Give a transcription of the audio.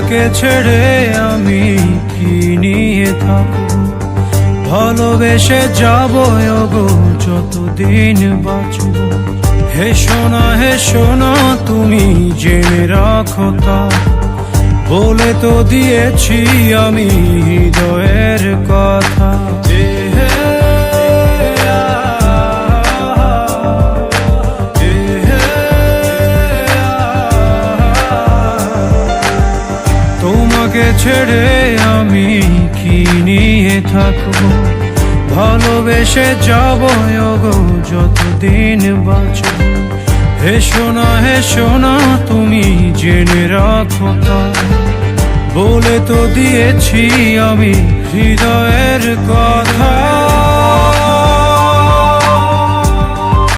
তোমাকে ছেড়ে আমি কি নিয়ে থাকবো, ভালোবেসে যাবো গো যতদিন বাঁচব। হে সোনা তুমি জেনে রাখো তা, বলে তো দিয়েছি আমি হৃদয়ের কথা। তোমাকে ছেড়ে আমি কি নিয়ে থাকবো, ভালোবেসে যাবো গো যতদিন বাঁচব। হে সোনা তুমি জেনে রাখো তা, বলে তো দিয়েছি আমি হৃদয়ের কথা।